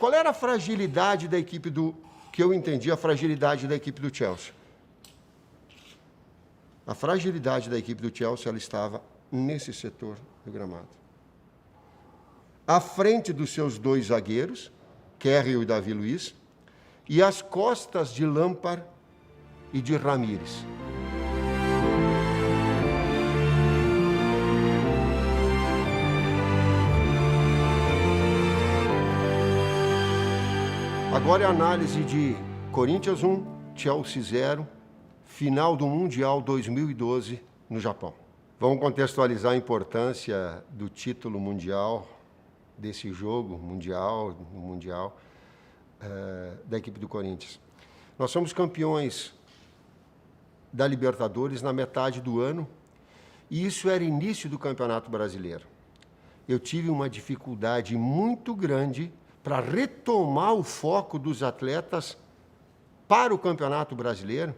qual era a fragilidade da equipe que eu entendi, a fragilidade da equipe do Chelsea? A fragilidade da equipe do Chelsea, ela estava nesse setor do gramado. À frente dos seus dois zagueiros, Cahill e Davi Luiz, e às costas de Lampard e de Ramires. Agora é a análise de Corinthians 1, Chelsea 0, final do Mundial 2012 no Japão. Vamos contextualizar a importância do título mundial, desse jogo mundial, da equipe do Corinthians. Nós somos campeões da Libertadores na metade do ano, e isso era início do Campeonato Brasileiro. Eu tive uma dificuldade muito grande para retomar o foco dos atletas para o Campeonato Brasileiro,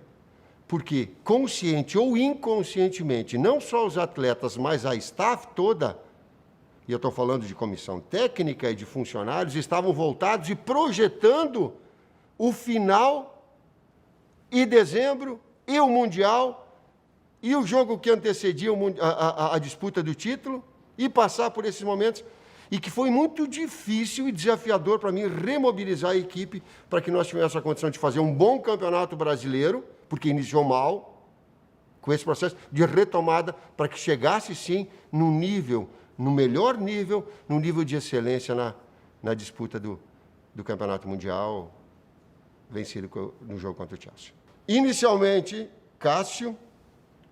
porque, consciente ou inconscientemente, não só os atletas, mas a staff toda, e eu estou falando de comissão técnica e de funcionários, estavam voltados e projetando o final e dezembro, e o Mundial, e o jogo que antecedia a disputa do título, e passar por esses momentos, e que foi muito difícil e desafiador para mim remobilizar a equipe para que nós tivéssemos a condição de fazer um bom campeonato brasileiro, porque iniciou mal, com esse processo de retomada, para que chegasse, sim, no melhor nível, no nível de excelência na disputa do Campeonato Mundial, vencido no jogo contra o Chelsea. Inicialmente, Cássio,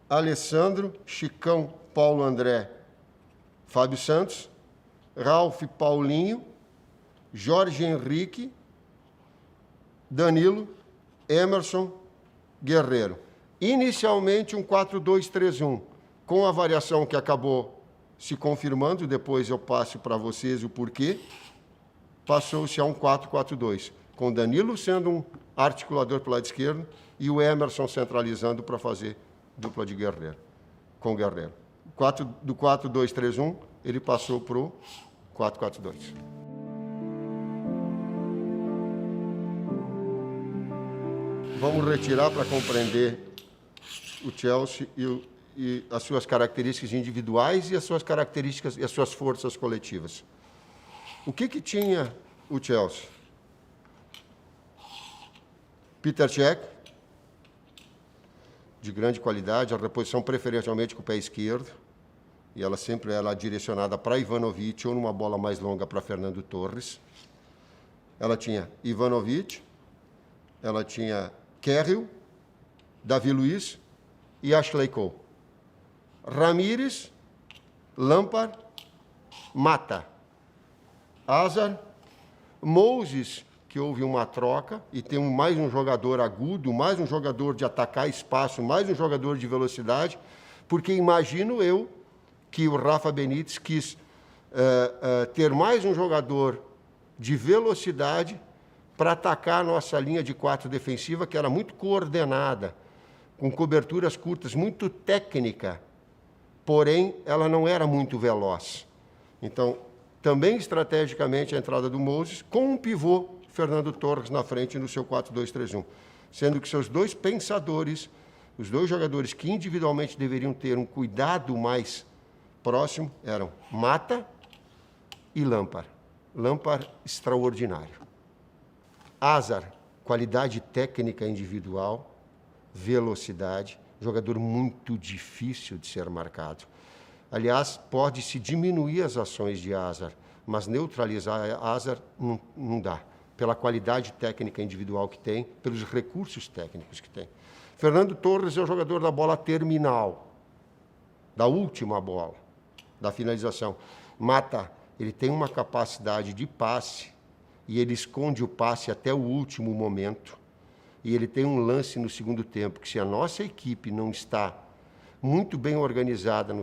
Alessandro, Chicão, Paulo André, Fábio Santos, Ralf, Paulinho, Jorge Henrique, Danilo, Emerson, Guerreiro. Inicialmente um 4-2-3-1, com a variação que acabou se confirmando, depois eu passo para vocês o porquê, passou-se a um 4-4-2, com Danilo sendo um articulador pelo lado esquerdo e o Emerson centralizando para fazer dupla de Guerreiro, com Guerreiro. Do 4-2-3-1, ele passou para o 4-4-2. Vamos retirar para compreender o Chelsea e as suas características individuais e as suas características e as suas forças coletivas. O que tinha o Chelsea? Peter Cech, de grande qualidade, a reposição preferencialmente com o pé esquerdo, e ela sempre era direcionada para Ivanovic ou numa bola mais longa para Fernando Torres. Ela tinha Ivanovic, ela tinha Cahill, Davi Luiz e Ashley Cole. Ramires, Lampard, Mata, Hazard, Moses, que houve uma troca e tem mais um jogador agudo, mais um jogador de atacar espaço, mais um jogador de velocidade, porque imagino eu que o Rafa Benítez quis ter mais um jogador de velocidade para atacar a nossa linha de 4 defensiva, que era muito coordenada, com coberturas curtas, muito técnica, porém, ela não era muito veloz. Então, também estrategicamente a entrada do Moses, com um pivô, Fernando Torres, na frente no seu 4-2-3-1, sendo que seus dois pensadores, os dois jogadores que individualmente deveriam ter um cuidado mais próximo, eram Mata e Lampard. Lampard, extraordinário. Hazard, qualidade técnica individual, velocidade, jogador muito difícil de ser marcado. Aliás, pode-se diminuir as ações de Hazard, mas neutralizar Hazard não dá, pela qualidade técnica individual que tem, pelos recursos técnicos que tem. Fernando Torres é o jogador da bola terminal, da última bola, da finalização. Mata, ele tem uma capacidade de passe e ele esconde o passe até o último momento. E ele tem um lance no segundo tempo, que se a nossa equipe não está muito bem organizada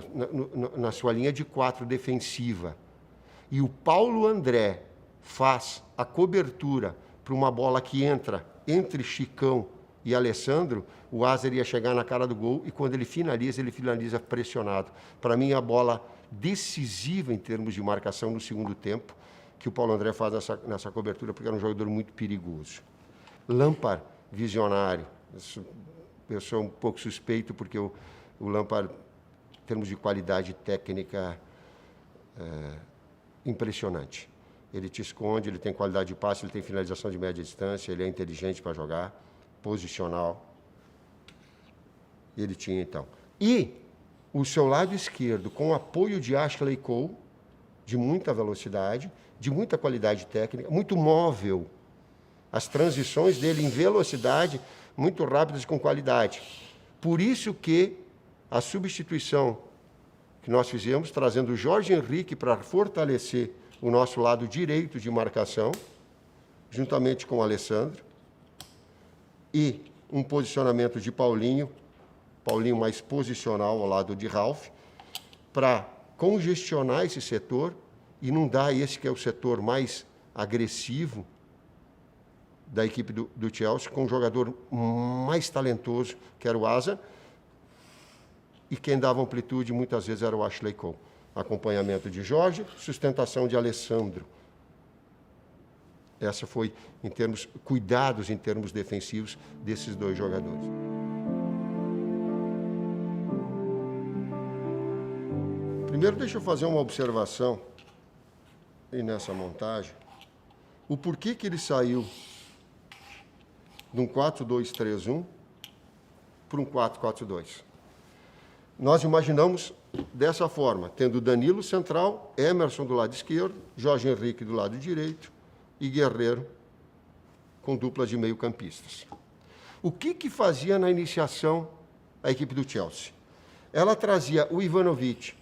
na sua linha de 4 defensiva, e o Paulo André faz a cobertura para uma bola que entra entre Chicão e Alessandro, o Hazard ia chegar na cara do gol, e quando ele finaliza pressionado. Para mim, a bola decisiva em termos de marcação no segundo tempo que o Paulo André faz nessa cobertura, porque era um jogador muito perigoso. Lampard, visionário. Eu sou um pouco suspeito, porque o Lampard, em termos de qualidade técnica, impressionante. Ele te esconde, ele tem qualidade de passe, ele tem finalização de média distância, ele é inteligente para jogar, posicional. Ele tinha, então. E o seu lado esquerdo, com o apoio de Ashley Cole, de muita velocidade, de muita qualidade técnica, muito móvel. As transições dele em velocidade, muito rápidas e com qualidade. Por isso que a substituição que nós fizemos, trazendo o Jorge Henrique para fortalecer o nosso lado direito de marcação, juntamente com o Alessandro, e um posicionamento de Paulinho mais posicional ao lado de Ralf, para congestionar esse setor e não dar esse que é o setor mais agressivo da equipe do Chelsea, com um jogador mais talentoso, que era o Asa, e quem dava amplitude muitas vezes era o Ashley Cole. Acompanhamento de Jorge, sustentação de Alessandro. Essa foi, cuidados em termos defensivos desses dois jogadores. Primeiro, deixa eu fazer uma observação, e nessa montagem, o porquê que ele saiu de um 4-2-3-1 para um 4-4-2. Nós imaginamos dessa forma, tendo Danilo central, Emerson do lado esquerdo, Jorge Henrique do lado direito e Guerreiro com dupla de meio-campistas. O que fazia na iniciação a equipe do Chelsea? Ela trazia o Ivanovic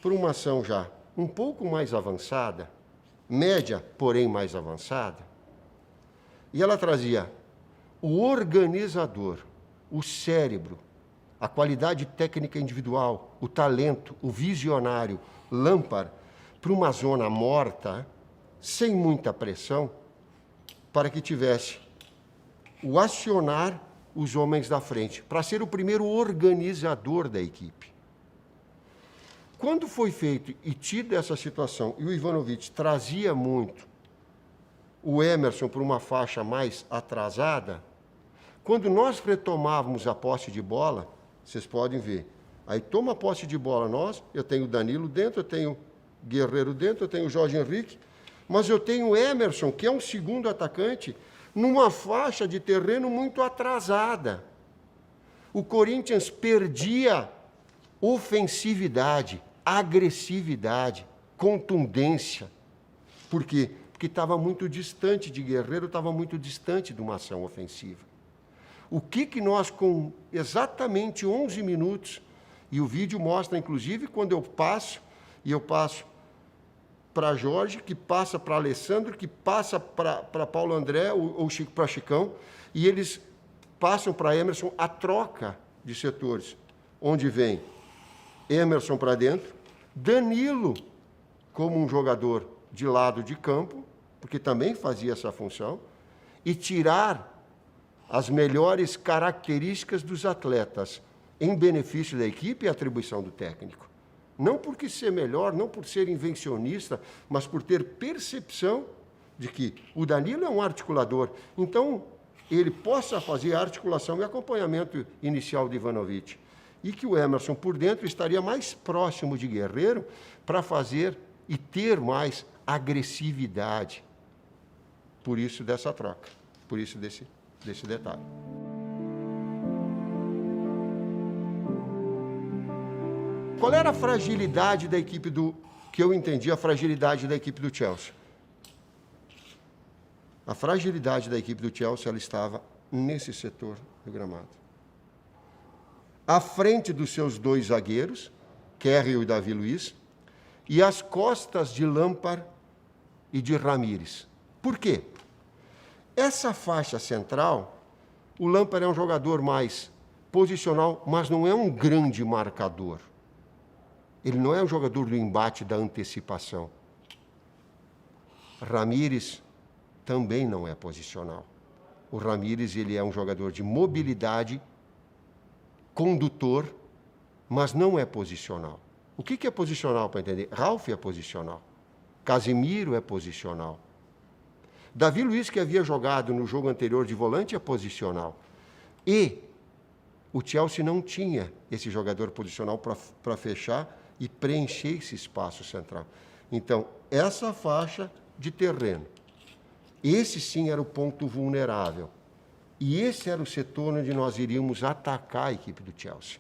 para uma ação já um pouco mais avançada, média, porém mais avançada, e ela trazia o organizador, o cérebro, a qualidade técnica individual, o talento, o visionário, Lampard, para uma zona morta, sem muita pressão, para que tivesse o acionar os homens da frente, para ser o primeiro organizador da equipe. Quando foi feito e tido essa situação, e o Ivanovic trazia muito o Emerson para uma faixa mais atrasada, quando nós retomávamos a posse de bola, vocês podem ver, aí toma a posse de bola nós, eu tenho o Danilo dentro, eu tenho o Guerreiro dentro, eu tenho o Jorge Henrique, mas eu tenho o Emerson, que é um segundo atacante, numa faixa de terreno muito atrasada. O Corinthians perdia ofensividade, agressividade, contundência. Por quê? Porque estava muito distante de Guerreiro, estava muito distante de uma ação ofensiva. O que nós, com exatamente 11 minutos, e o vídeo mostra, inclusive, quando eu passo para Jorge, que passa para Alessandro, que passa para Paulo André, ou para Chicão, e eles passam para Emerson a troca de setores, onde vem Emerson para dentro, Danilo como um jogador de lado de campo, porque também fazia essa função, e tirar as melhores características dos atletas em benefício da equipe e atribuição do técnico. Não porque ser melhor, não por ser invencionista, mas por ter percepção de que o Danilo é um articulador. Então, ele possa fazer a articulação e acompanhamento inicial de Ivanovic. E que o Emerson, por dentro, estaria mais próximo de Guerreiro para fazer e ter mais agressividade. Por isso dessa troca, por isso desse detalhe. Qual era a fragilidade da equipe que eu entendi, a fragilidade da equipe do Chelsea? A fragilidade da equipe do Chelsea, ela estava nesse setor do gramado. À frente dos seus dois zagueiros, Carriel e Davi Luiz, e às costas de Lampard e de Ramires. Por quê? Essa faixa central, o Lampard é um jogador mais posicional, mas não é um grande marcador. Ele não é um jogador do embate, da antecipação. Ramires também não é posicional. O Ramires, ele é um jogador de mobilidade, condutor, mas não é posicional. O que é posicional para entender? Ralf é posicional. Casimiro é posicional. Davi Luiz, que havia jogado no jogo anterior de volante, é posicional. E o Chelsea não tinha esse jogador posicional para fechar e preencher esse espaço central. Então, essa faixa de terreno, esse sim era o ponto vulnerável. E esse era o setor onde nós iríamos atacar a equipe do Chelsea.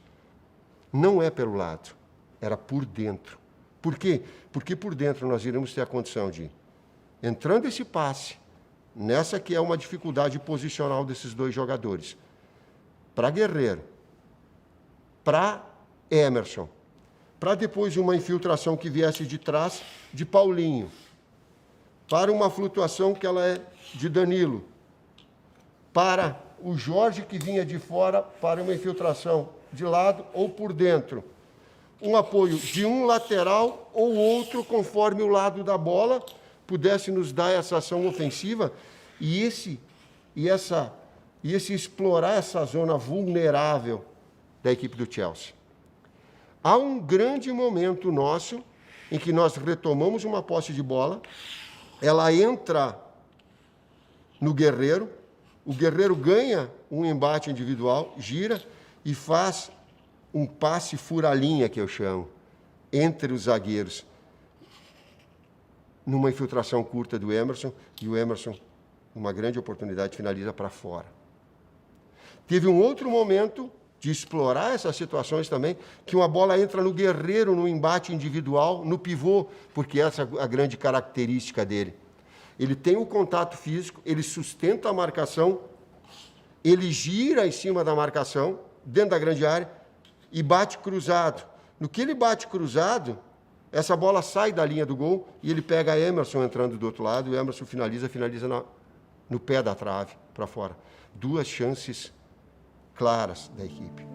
Não é pelo lado, era por dentro. Por quê? Porque por dentro nós iríamos ter a condição de, entrando esse passe, nessa que é uma dificuldade posicional desses dois jogadores, para Guerreiro, para Emerson, para depois uma infiltração que viesse de trás de Paulinho, para uma flutuação que ela é de Danilo, para o Jorge que vinha de fora, para uma infiltração de lado ou por dentro. Um apoio de um lateral ou outro, conforme o lado da bola pudesse nos dar essa ação ofensiva e esse explorar essa zona vulnerável da equipe do Chelsea. Há um grande momento nosso em que nós retomamos uma posse de bola, ela entra no Guerreiro, o Guerreiro ganha um embate individual, gira e faz um passe fura-linha, que eu chamo, entre os zagueiros, numa infiltração curta do Emerson, e o Emerson, uma grande oportunidade, finaliza para fora. Teve um outro momento de explorar essas situações também, que uma bola entra no Guerreiro, no embate individual, no pivô, porque essa é a grande característica dele. Ele tem o contato físico, ele sustenta a marcação, ele gira em cima da marcação, dentro da grande área, e bate cruzado. No que ele bate cruzado, essa bola sai da linha do gol e ele pega a Emerson entrando do outro lado, e o Emerson finaliza no pé da trave, para fora. 2 chances claras da equipe.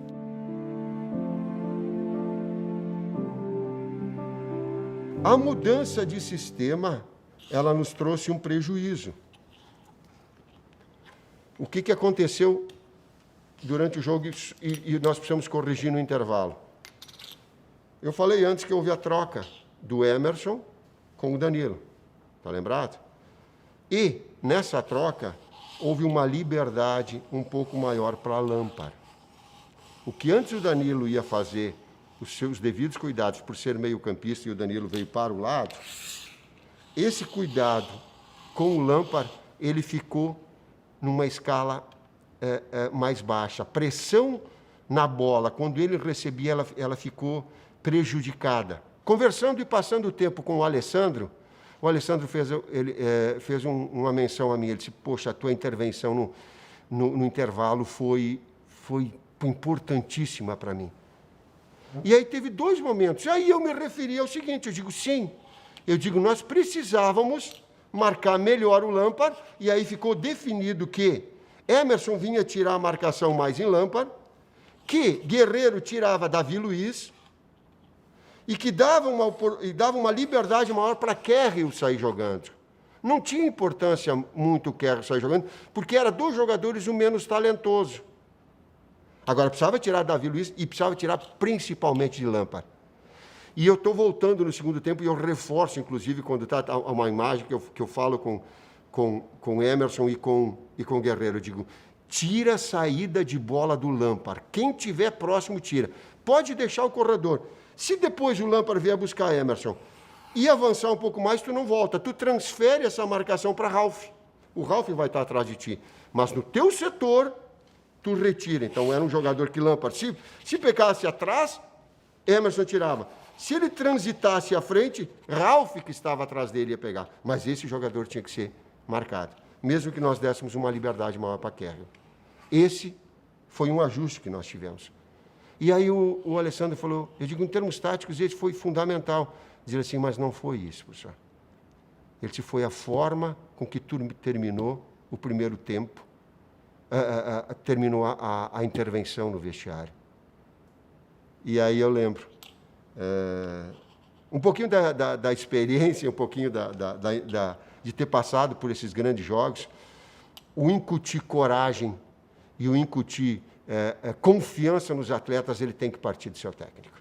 A mudança de sistema, ela nos trouxe um prejuízo. O que aconteceu durante o jogo e nós precisamos corrigir no intervalo? Eu falei antes que houve a troca do Emerson com o Danilo, está lembrado? E, nessa troca, houve uma liberdade um pouco maior para Lampard. O que antes o Danilo ia fazer, os seus devidos cuidados por ser meio-campista e o Danilo veio para o lado, esse cuidado com o Lampard, ele ficou numa escala mais baixa. A pressão na bola, quando ele recebia, ela ficou prejudicada. Conversando e passando o tempo com o Alessandro fez uma menção a mim. Ele disse, poxa, a tua intervenção no intervalo foi importantíssima para mim. E aí teve 2 momentos. E aí eu me referi ao seguinte, eu digo, sim. Eu digo, nós precisávamos marcar melhor o Lampard, e aí ficou definido que Emerson vinha tirar a marcação mais em Lampard, que Guerreiro tirava Davi Luiz, e que dava uma liberdade maior para Kerry sair jogando. Não tinha importância muito o Kerry sair jogando, porque era 2 jogadores o menos talentoso. Agora, precisava tirar Davi Luiz e precisava tirar principalmente de Lampard. E eu estou voltando no segundo tempo e eu reforço, inclusive, quando está uma imagem que eu falo com Emerson e com Guerreiro, eu digo, tira a saída de bola do Lampard. Quem tiver próximo, tira. Pode deixar o corredor. Se depois o Lampard vier buscar Emerson e avançar um pouco mais, tu não volta. Tu transfere essa marcação para Ralf. O Ralf vai estar atrás de ti. Mas no teu setor, tu retira. Então, era um jogador que Lampard, se pegasse atrás, Emerson tirava. Se ele transitasse à frente, Ralf, que estava atrás dele, ia pegar. Mas esse jogador tinha que ser marcado, mesmo que nós dessemos uma liberdade maior para Kerry. Esse foi um ajuste que nós tivemos. E aí o Alessandro falou, eu digo, em termos táticos, esse foi fundamental. Dizer assim, mas não foi isso, professor. Esse foi a forma com que tudo terminou o primeiro tempo, terminou a intervenção no vestiário. E aí eu lembro, um pouquinho da experiência, um pouquinho de ter passado por esses grandes jogos, o incutir coragem e o incutir confiança nos atletas, ele tem que partir do seu técnico.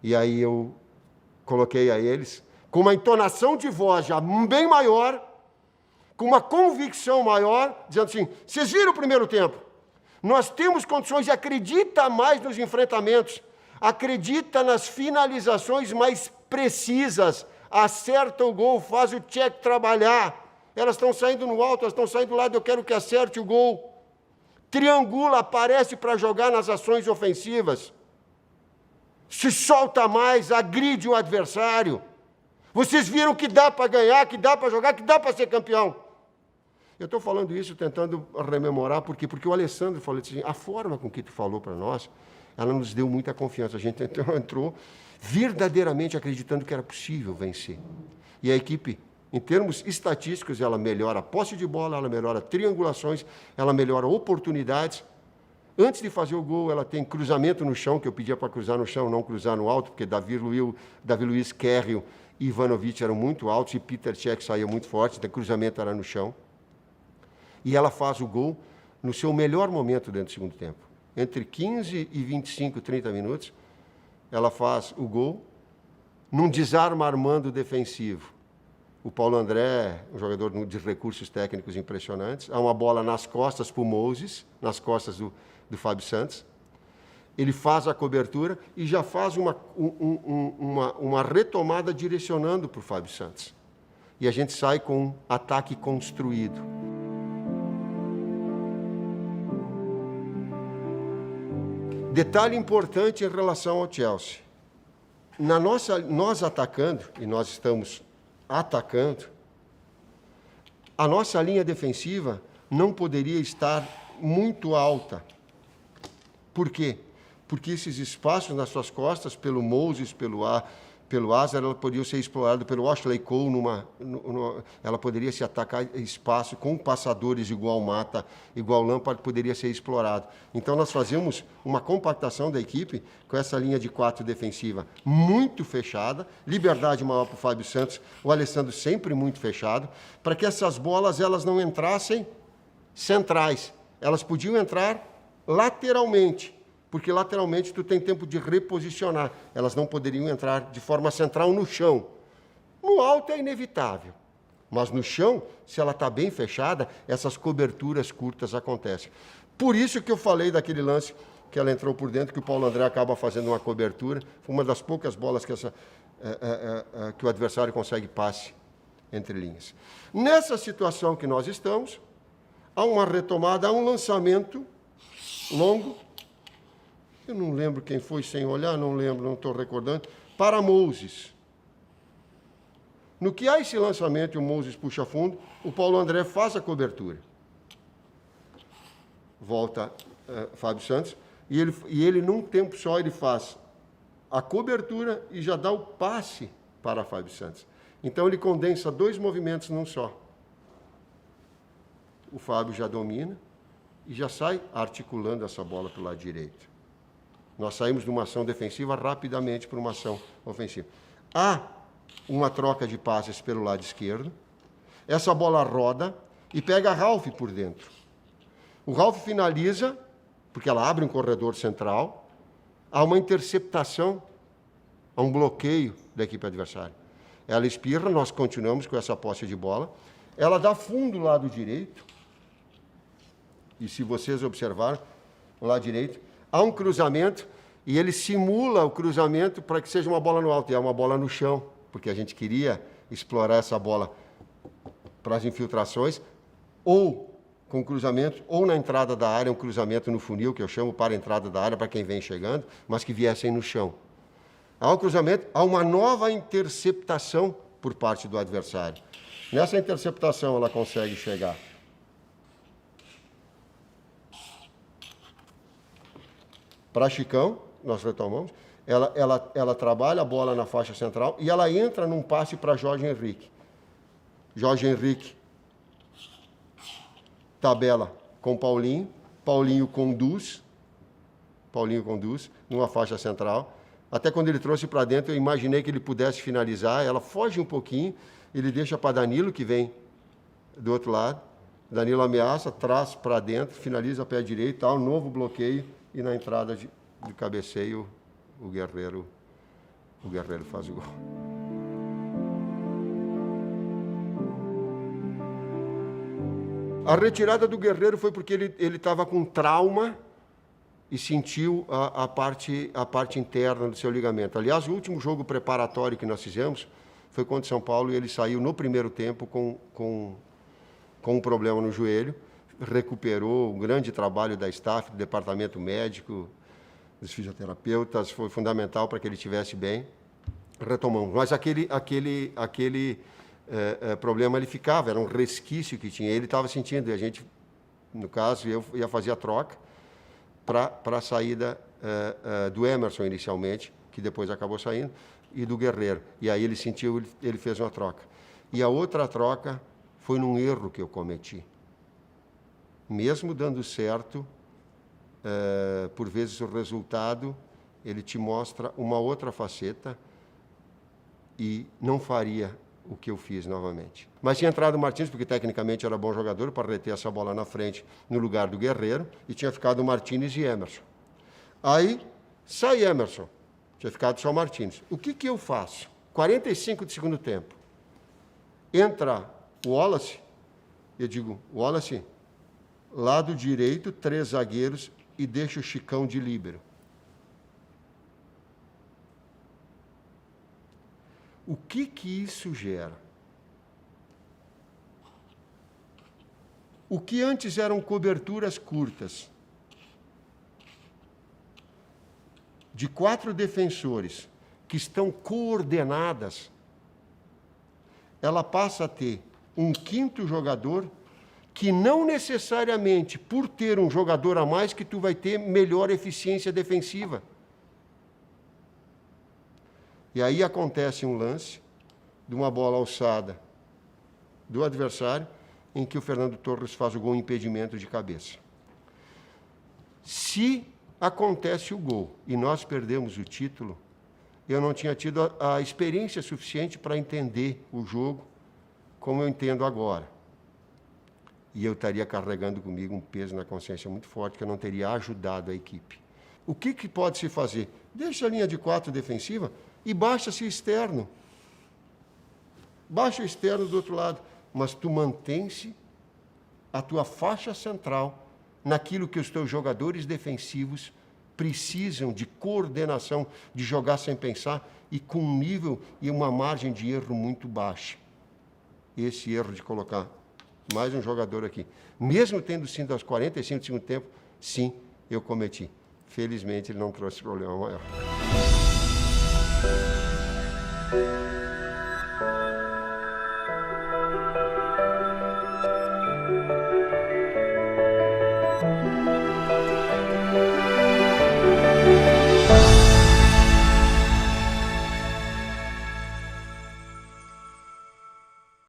E aí eu coloquei a eles, com uma entonação de voz já bem maior, com uma convicção maior, dizendo assim, vocês viram o primeiro tempo? Nós temos condições de acreditar mais nos enfrentamentos, acredita nas finalizações mais precisas, acerta o gol, faz o Tchek trabalhar, elas estão saindo no alto, elas estão saindo do lado, eu quero que acerte o gol, triangula, aparece para jogar nas ações ofensivas, se solta mais, agride o adversário, vocês viram que dá para ganhar, que dá para jogar, que dá para ser campeão. Eu estou falando isso tentando rememorar, por quê? Porque o Alessandro falou assim, a forma com que tu falou para nós, ela nos deu muita confiança. A gente entrou verdadeiramente acreditando que era possível vencer. E a equipe, em termos estatísticos, ela melhora a posse de bola, ela melhora triangulações, ela melhora oportunidades. Antes de fazer o gol, ela tem cruzamento no chão, que eu pedia para cruzar no chão, não cruzar no alto, porque Davi Luiz, Kerril e Ivanovic eram muito altos e Peter Cech saía muito forte, então o cruzamento era no chão. E ela faz o gol no seu melhor momento dentro do segundo tempo. Entre 15 e 25, 30 minutos, ela faz o gol num desarme armando defensivo. O Paulo André, um jogador de recursos técnicos impressionantes, há uma bola nas costas para o Moses, nas costas do Fábio Santos. Ele faz a cobertura e já faz uma retomada direcionando para o Fábio Santos. E a gente sai com um ataque construído. Detalhe importante em relação ao Chelsea. Nós atacando, e nós estamos atacando, a nossa linha defensiva não poderia estar muito alta. Por quê? Porque esses espaços nas suas costas, pelo Moses, pelo Hazard, ela poderia ser explorada pelo Ashley Cole, ela poderia se atacar espaço com passadores igual Mata, igual Lampard, poderia ser explorado. Então, nós fazemos uma compactação da equipe com essa linha de 4 defensiva muito fechada, liberdade maior para o Fábio Santos, o Alessandro sempre muito fechado, para que essas bolas elas não entrassem centrais, elas podiam entrar lateralmente, porque lateralmente tu tem tempo de reposicionar. Elas não poderiam entrar de forma central no chão. No alto é inevitável, mas no chão, se ela está bem fechada, essas coberturas curtas acontecem. Por isso que eu falei daquele lance que ela entrou por dentro, que o Paulo André acaba fazendo uma cobertura, foi uma das poucas bolas que o adversário consegue passe entre linhas. Nessa situação que nós estamos, há uma retomada, há um lançamento longo, eu não lembro quem foi sem olhar, não lembro, não estou recordando, para Moses. No que há esse lançamento e o Moses puxa fundo, o Paulo André faz a cobertura. Volta Fábio Santos, e ele, num tempo só, ele faz a cobertura e já dá o passe para Fábio Santos. Então, ele condensa 2 movimentos num só. O Fábio já domina e já sai articulando essa bola para o lado direito. Nós saímos de uma ação defensiva rapidamente para uma ação ofensiva. Há uma troca de passes pelo lado esquerdo. Essa bola roda e pega a Ralf por dentro. O Ralf finaliza, porque ela abre um corredor central. Há uma interceptação, há um bloqueio da equipe adversária. Ela espirra, nós continuamos com essa posse de bola. Ela dá fundo do lado direito. E se vocês observarem, no lado direito, há um cruzamento e ele simula o cruzamento para que seja uma bola no alto. E é uma bola no chão, porque a gente queria explorar essa bola para as infiltrações, ou com cruzamento, ou na entrada da área, um cruzamento no funil, que eu chamo para a entrada da área, para quem vem chegando, mas que viessem no chão. Há um cruzamento, há uma nova interceptação por parte do adversário. Nessa interceptação ela consegue chegar para Chicão, nós retomamos, ela trabalha a bola na faixa central e ela entra num passe para Jorge Henrique. Jorge Henrique tabela com Paulinho, Paulinho conduz numa faixa central. Até quando ele trouxe para dentro, eu imaginei que ele pudesse finalizar, ela foge um pouquinho, ele deixa para Danilo, que vem do outro lado. Danilo ameaça, traz para dentro, finaliza pé direito, há um novo bloqueio, e na entrada de cabeceio, o Guerreiro faz o gol. A retirada do Guerreiro foi porque ele estava com trauma e sentiu a parte interna do seu ligamento. Aliás, o último jogo preparatório que nós fizemos foi contra o São Paulo e ele saiu no primeiro tempo com um problema no joelho, recuperou. Um grande trabalho da staff, do departamento médico, dos fisioterapeutas, foi fundamental para que ele estivesse bem. Retomamos. Mas aquele problema ele ficava, era um resquício que tinha. Ele estava sentindo, e a gente, no caso, eu ia fazer a troca para a saída do Emerson inicialmente, que depois acabou saindo, e do Guerreiro. E aí ele sentiu, ele fez uma troca. E a outra troca foi num erro que eu cometi. Mesmo dando certo, por vezes o resultado, ele te mostra uma outra faceta e não faria o que eu fiz novamente. Mas tinha entrado o Martins, porque tecnicamente era bom jogador, para reter essa bola na frente no lugar do Guerreiro, e tinha ficado o Martins e Emerson. Aí, sai Emerson, tinha ficado só o Martins. O que eu faço? 45 de segundo tempo. Entra o Wallace, eu digo, Wallace, lado direito, 3 zagueiros, e deixa o Chicão de líbero. O que isso gera? O que antes eram coberturas curtas, de 4 defensores, que estão coordenadas, ela passa a ter um 5º jogador, que não necessariamente, por ter um jogador a mais, que tu vai ter melhor eficiência defensiva. E aí acontece um lance de uma bola alçada do adversário, em que o Fernando Torres faz o gol em impedimento de cabeça. Se acontece o gol e nós perdemos o título, eu não tinha tido a experiência suficiente para entender o jogo como eu entendo agora. E eu estaria carregando comigo um peso na consciência muito forte, que eu não teria ajudado a equipe. O que pode se fazer? Deixa a linha de 4 defensiva e baixa-se externo. Baixa o externo do outro lado, mas tu mantém-se a tua faixa central naquilo que os teus jogadores defensivos precisam de coordenação, de jogar sem pensar e com um nível e uma margem de erro muito baixa. Esse erro de colocar mais um jogador aqui, mesmo tendo sido aos 45 do segundo tempo, sim, eu cometi. Felizmente, ele não trouxe problema maior.